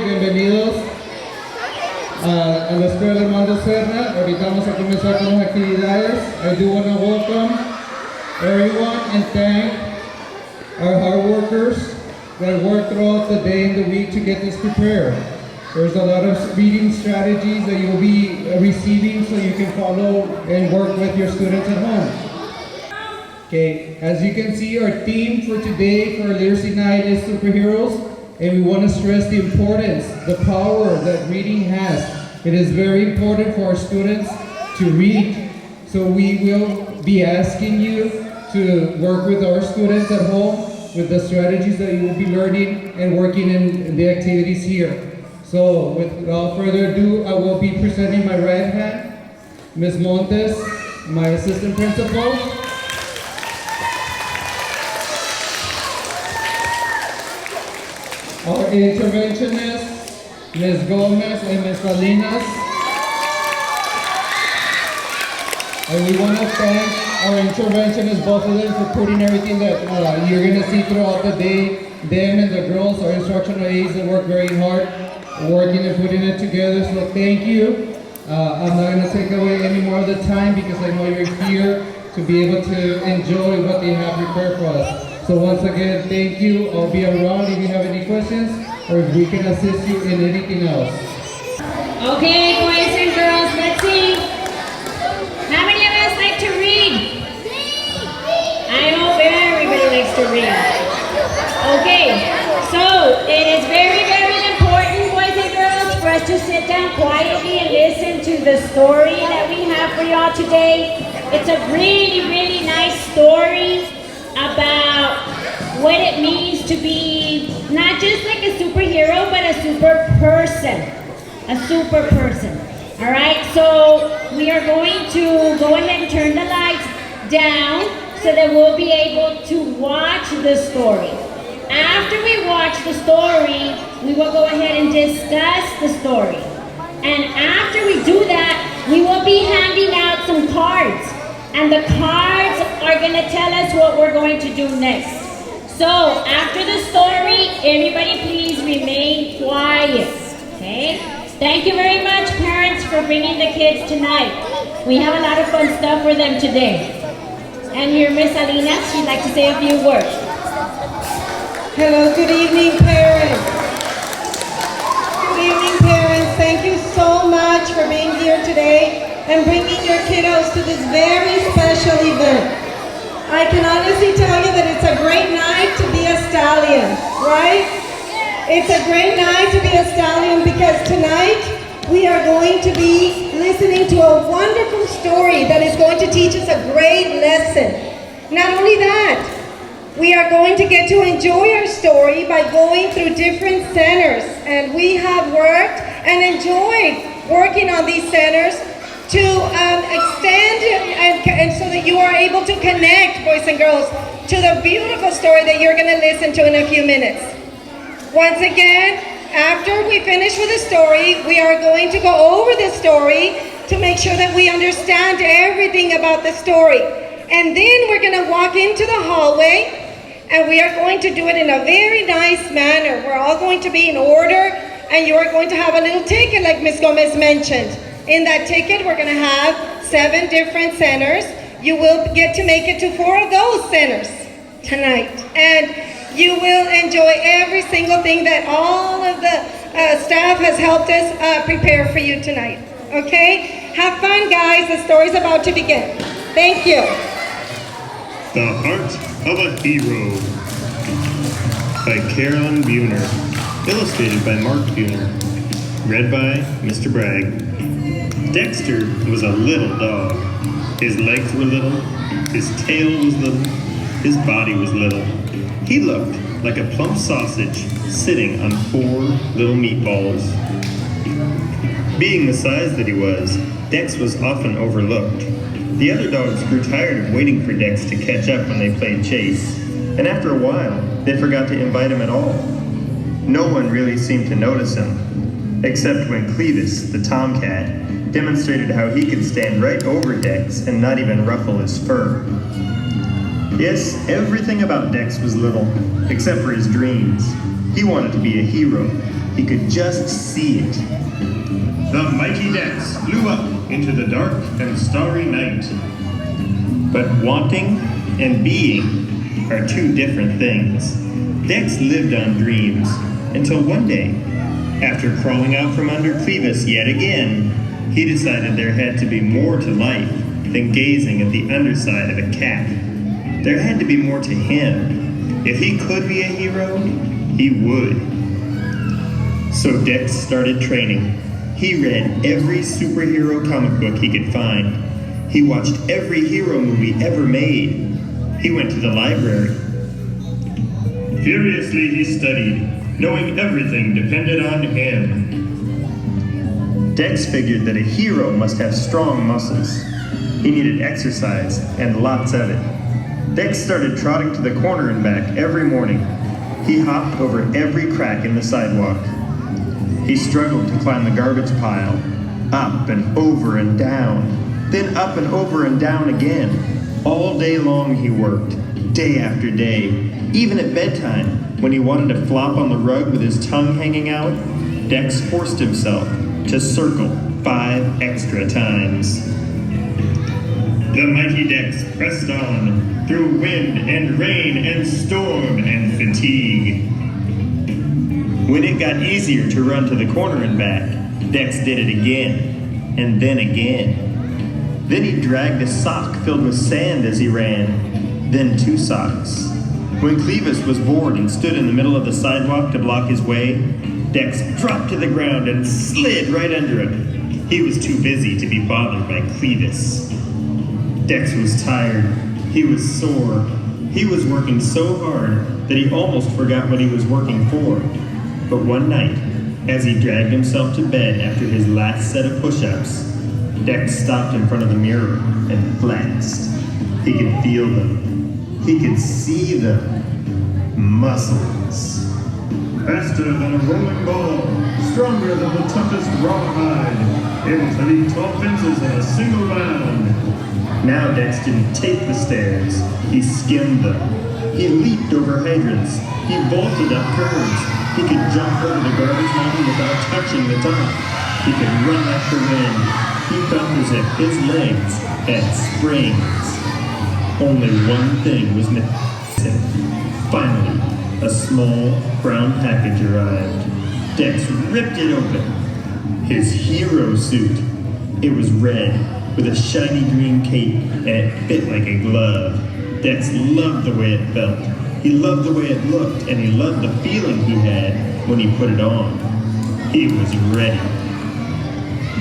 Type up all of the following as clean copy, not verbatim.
bienvenidos a la escuela Armando Cerna. Ahorita vamos a comenzar con las actividades. I do want to welcome everyone and thank our hard workers that work throughout the day and the week to get this prepared. There's a lot of reading strategies that you'll be receiving so you can follow and work with your students at home. Okay, as you can see, our theme for today for our literacy night is superheroes, and we want to stress the importance, the power that reading has. It is very important for our students to read. So we will be asking you to work with our students at home with the strategies that you will be learning and working in the activities here. So without further ado, I will be presenting my right hand, Ms. Montes, my assistant principal. Our interventionists, Ms. Gomez and Ms. Salinas. And we want to thank our interventionists, both of them, for putting everything that you're going to see throughout the day. Them and the girls, our instructional aides that work very hard, working and putting it together. So thank you. I'm not going to take away any more of the time because I know you're here to be able to enjoy what they have prepared for us. So once again, thank you. I'll be around if you have any questions or if we can assist you in anything else. Okay, boys and girls, let's see. How many of us like to read? I hope everybody likes to read. Okay, so it is very, very important, boys and girls, for us to sit down quietly and listen to the story that we have for y'all today. It's a really, really nice story about what it means to be not just like a superhero, but a super person. A super person. All right, so we are going to go ahead and turn the lights down so that we'll be able to watch the story. After we watch the story, we will go ahead and discuss the story. And after we do that, we will be handing out some cards. And the cards are going to tell us what we're going to do next. So after the story, everybody please remain quiet. Okay? Thank you very much, parents, for bringing the kids tonight. We have a lot of fun stuff for them today. And here, Miss Alina, she'd like to say a few words. Hello, good evening, parents. Good evening, parents. Thank you so much for being here today and bringing your kiddos to this very special event. I can honestly tell you that it's a great night to be a stallion, right? It's a great night to be a stallion because tonight we are going to be listening to a wonderful story that is going to teach us a great lesson. Not only that, we are going to get to enjoy our story by going through different centers, and we have worked and enjoyed working on these centers to extend and so that you are able to connect, boys and girls, to the beautiful story that you're going to listen to in a few minutes. Once again, after we finish with the story, we are going to go over the story to make sure that we understand everything about the story. And then we're going to walk into the hallway, and we are going to do it in a very nice manner. We're all going to be in order, and you are going to have a little ticket like Ms. Gomez mentioned. In that ticket, we're going to have 7 different centers. You will get to make it to 4 of those centers tonight. And you will enjoy every single thing that all of the staff has helped us prepare for you tonight. Okay? Have fun, guys. The story's about to begin. Thank you. The Heart of a Hero by Carolyn Buhner. Illustrated by Mark Buhner. Read by Mr. Bragg. Dexter was a little dog. His legs were little, his tail was little, his body was little. He looked like a plump sausage sitting on 4 little meatballs. Being the size that he was, Dex was often overlooked. The other dogs grew tired of waiting for Dex to catch up when they played chase, and after a while, they forgot to invite him at all. No one really seemed to notice him, except when Clevis, the tomcat, demonstrated how he could stand right over Dex and not even ruffle his fur. Yes, everything about Dex was little, except for his dreams. He wanted to be a hero, He could just see it. The mighty Dex flew up into the dark and starry night. But wanting and being are two different things. Dex lived on dreams until one day, after crawling out from under Clevis yet again, he decided there had to be more to life than gazing at the underside of a cat. There had to be more to him. If he could be a hero, he would. So Dex started training. He read every superhero comic book he could find. He watched every hero movie ever made. He went to the library. Furiously he studied, knowing everything depended on him. Dex figured that a hero must have strong muscles. He needed exercise, and lots of it. Dex started trotting to the corner and back every morning. He hopped over every crack in the sidewalk. He struggled to climb the garbage pile, up and over and down, then up and over and down again. All day long he worked, day after day. Even at bedtime, when he wanted to flop on the rug with his tongue hanging out, Dex forced himself to circle 5 extra times. The mighty Dex pressed on through wind and rain and storm and fatigue. When it got easier to run to the corner and back, Dex did it again, and then again. Then he dragged a sock filled with sand as he ran, then 2 socks. When Clevis was bored and stood in the middle of the sidewalk to block his way, Dex dropped to the ground and slid right under him. He was too busy to be bothered by Clevis. Dex was tired. He was sore. He was working so hard that he almost forgot what he was working for. But one night, as he dragged himself to bed after his last set of push-ups, Dex stopped in front of the mirror and flexed. He could feel them. He could see them. Muscles. Faster than a rolling ball, stronger than the toughest rawhide, able to leap tall fences in a single bound. Now Dex didn't take the stairs, he skimmed them. He leaped over hydrants, he vaulted up curves, he could jump over the garbage mountain without touching the top. He could run like the wind. He felt as if his legs had springs. Only one thing was missing. Finally, a small brown package arrived. Dex ripped it open. His hero suit. It was red, with a shiny green cape, and it fit like a glove. Dex loved the way it felt. He loved the way it looked, and he loved the feeling he had when he put it on. He was ready.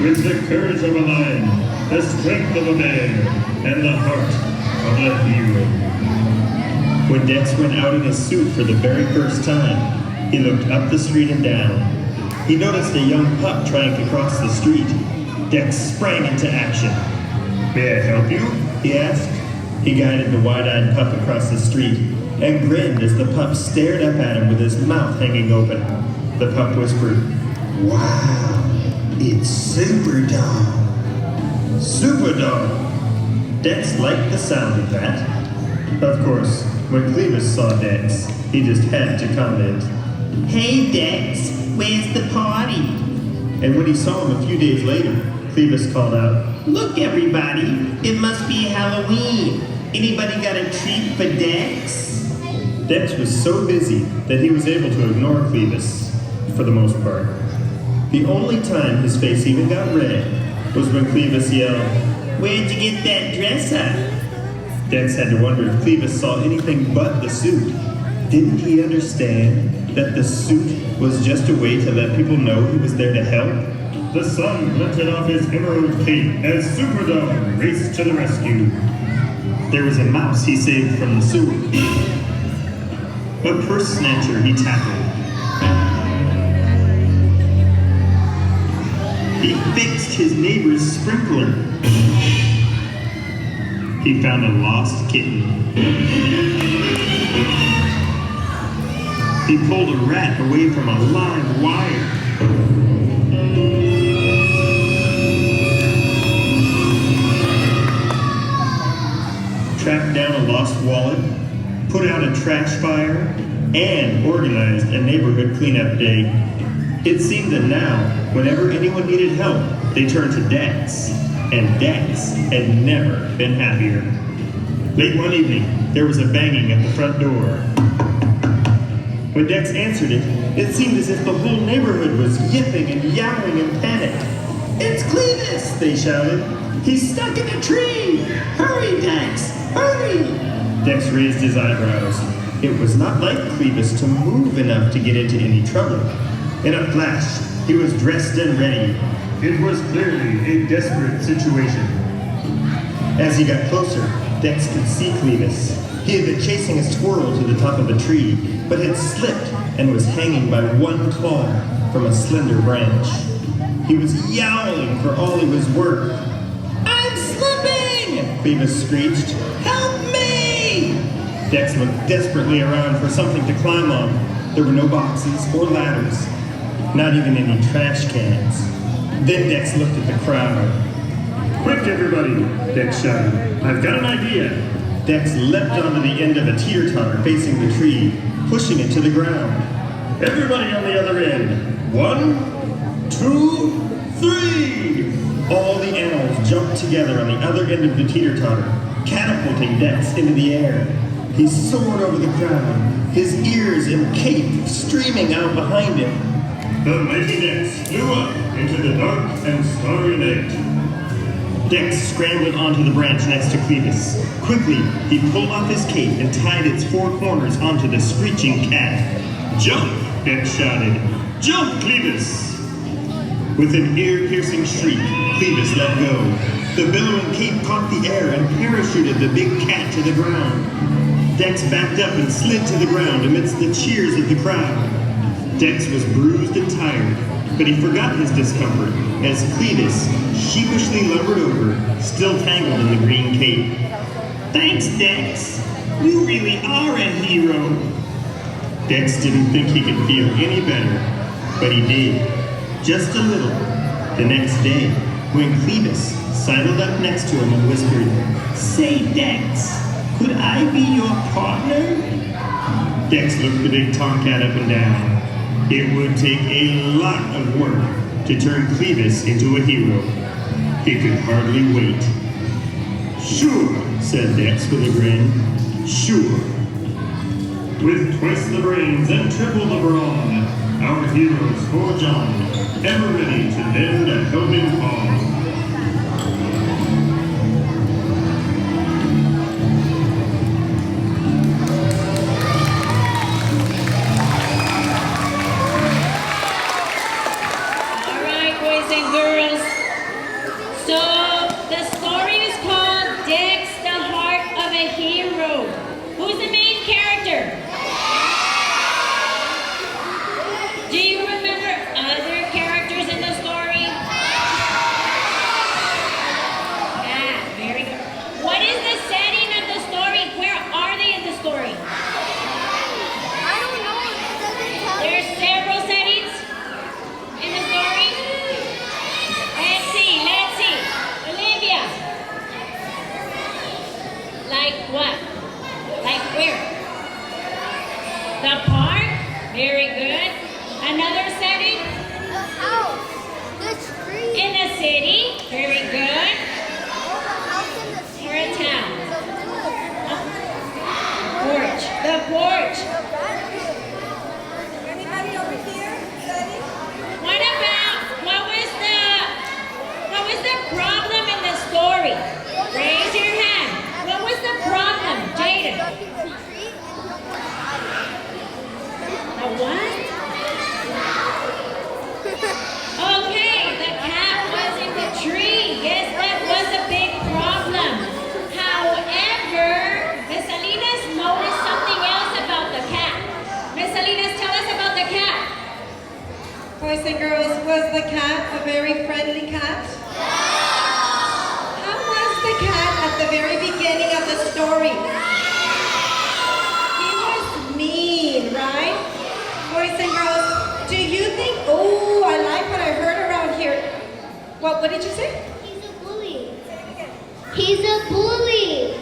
With the courage of a lion, the strength of a bear, and the heart of a hero. When Dex went out in his suit for the very first time, he looked up the street and down. He noticed a young pup trying to cross the street. Dex sprang into action. May I help you? He asked. He guided the wide-eyed pup across the street and grinned as the pup stared up at him with his mouth hanging open. The pup whispered, "Wow, it's Super Dog." Super Dog! Dex liked the sound of that. Of course, when Clevis saw Dex, he just had to comment, "Hey Dex, where's the party?" And when he saw him a few days later, Clevis called out, "Look everybody, it must be Halloween. Anybody got a treat for Dex?" Dex was so busy that he was able to ignore Clevis, for the most part. The only time his face even got red was when Clevis yelled, "Where'd you get that dress at?" Dex had to wonder if Clevis saw anything but the suit. Didn't he understand that the suit was just a way to let people know he was there to help? The sun glinted off his emerald cape as Superdog raced to the rescue. There was a mouse he saved from the sewer. A purse snatcher he tackled. He fixed his neighbor's sprinkler. He found a lost kitten. He pulled a rat away from a live wire. Tracked down a lost wallet, put out a trash fire, and organized a neighborhood cleanup day. It seemed that now, whenever anyone needed help, they turned to Dex. And Dex had never been happier. Late one evening, there was a banging at the front door. When Dex answered it, it seemed as if the whole neighborhood was yipping and yowling in panic. "It's Clevis!" they shouted. "He's stuck in a tree! Hurry, Dex! Hurry!" Dex raised his eyebrows. It was not like Clevis to move enough to get into any trouble. In a flash, he was dressed and ready. It was clearly a desperate situation. As he got closer, Dex could see Clevis. He had been chasing a squirrel to the top of a tree, but had slipped and was hanging by one claw from a slender branch. He was yowling for all he was worth. "I'm slipping!" Clevis screeched. "Help me!" Dex looked desperately around for something to climb on. There were no boxes or ladders, not even any trash cans. Then Dex looked at the crowd. "Quick, everybody!" Dex shouted. "I've got an idea!" Dex leapt onto the end of a teeter-totter facing the tree, pushing it to the ground. "Everybody on the other end! 1, 2, 3!" All the animals jumped together on the other end of the teeter-totter, catapulting Dex into the air. He soared over the crowd, his ears and cape streaming out behind him. The mighty Dex flew up into the dark and starry night. Dex scrambled onto the branch next to Clevis. Quickly, he pulled off his cape and tied its 4 corners onto the screeching cat. "Jump!" Dex shouted. "Jump, Clevis!" With an ear-piercing shriek, Clevis let go. The billowing cape caught the air and parachuted the big cat to the ground. Dex backed up and slid to the ground amidst the cheers of the crowd. Dex was bruised and tired, but he forgot his discomfort as Clevis sheepishly lumbered over, still tangled in the green cape. "Thanks, Dex. You really are a hero." Dex didn't think he could feel any better, but he did. Just a little. The next day, when Clevis sidled up next to him and whispered, "Say, Dex, could I be your partner?" Dex looked the big tomcat up and down. It would take a lot of work to turn Clevis into a hero. He could hardly wait. "Sure," said Dex with a grin. "Sure. With twice the brains and triple the brawn, our heroes forge on, ever ready to lend a helping hand." So, the story is called Dex, the Heart of a Hero. Who's the main character? Do you remember other characters in the story? Ah, very good. What is the setting of the story? Where are they in the story? I don't know. It doesn't tell There's me. several settings in the story. Let's see. Olivia. Like what? Like where? The park? Very good. Another setting? The house. The street. In the city? Very good. Oh, the house in the street. Or a town? The Porch. The porch. Anybody over here? Study? What was the problem in the story? Raise your hand. What was the problem, Jaden? The what? Okay, the cat was in the tree. Yes, that was a big problem. However, Miss Salinas noticed something else about the cat. Miss Salinas, tell us about the cat. Boys and girls, was the cat a very friendly cat? How was the cat at the very beginning of the story? He was mean, right? Boys and girls, do you think, oh, I like what I heard around here. What did you say? He's a bully. He's a bully.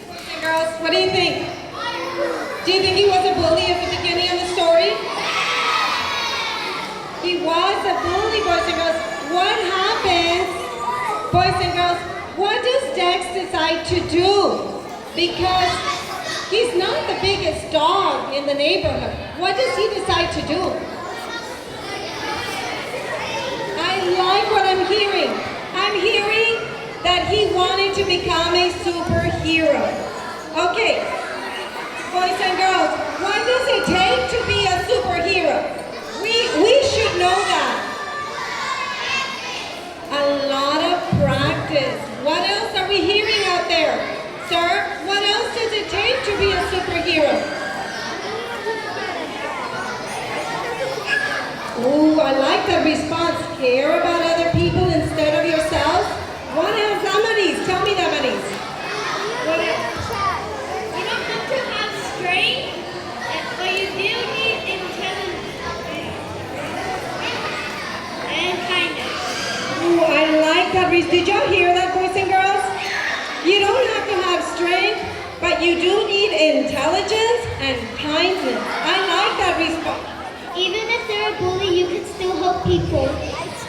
Boys and girls, what do you think? Do you think he was a bully at the beginning of the story? was a bully, boys and girls, what happens, boys and girls, what does Dex decide to do? Because he's not the biggest dog in the neighborhood. What does he decide to do? I like what I'm hearing. I'm hearing that he wanted to become a superhero. Okay, boys and girls, what does it take to be a superhero? We should know that. A lot of practice. What else are we hearing out there? Sir, what else does it take to be a superhero? Ooh, I like that response. Care about other people instead of yourself. What else? Damaris, tell me, Damaris. What else? You don't have to have strength, but you do need intelligence and kindness. Ooh, I like that. Did y'all hear that, boys and girls? You don't have to have strength, but you do need intelligence and kindness. I like that response. Even if they're a bully, you can still help people.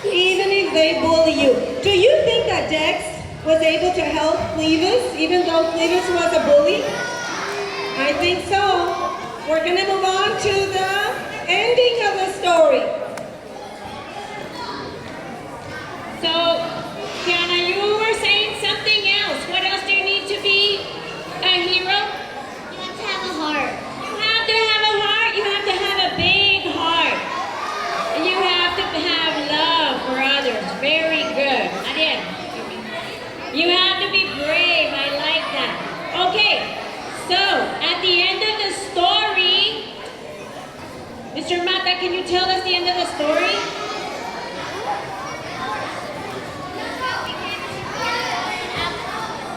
Even if they bully you. Do you think that Dex was able to help Clevis, even though Clevis was a bully? I think so. We're going to move on to the ending of the story. So, Kiana, you were saying something else. What else do you need to be a hero? You have to have a heart. You have to have a heart. You have to have a big heart. You have to have love for others. Very good. Ariel. You have to be brave. I like that. Okay. So, at the end of the story, Mr. Mata, can you tell us the end of the story?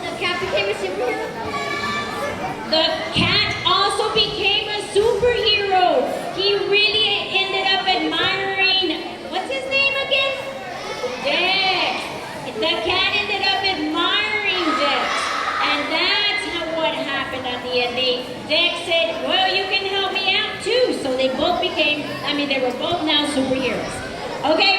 The cat became a superhero. The cat also became a superhero. He really ended up admiring, what's his name again? Dex. The cat ended up admiring Dex. And that's what happened at the end. Dex said, well, you can help me out too. So they both became, they were both now superheroes. Okay,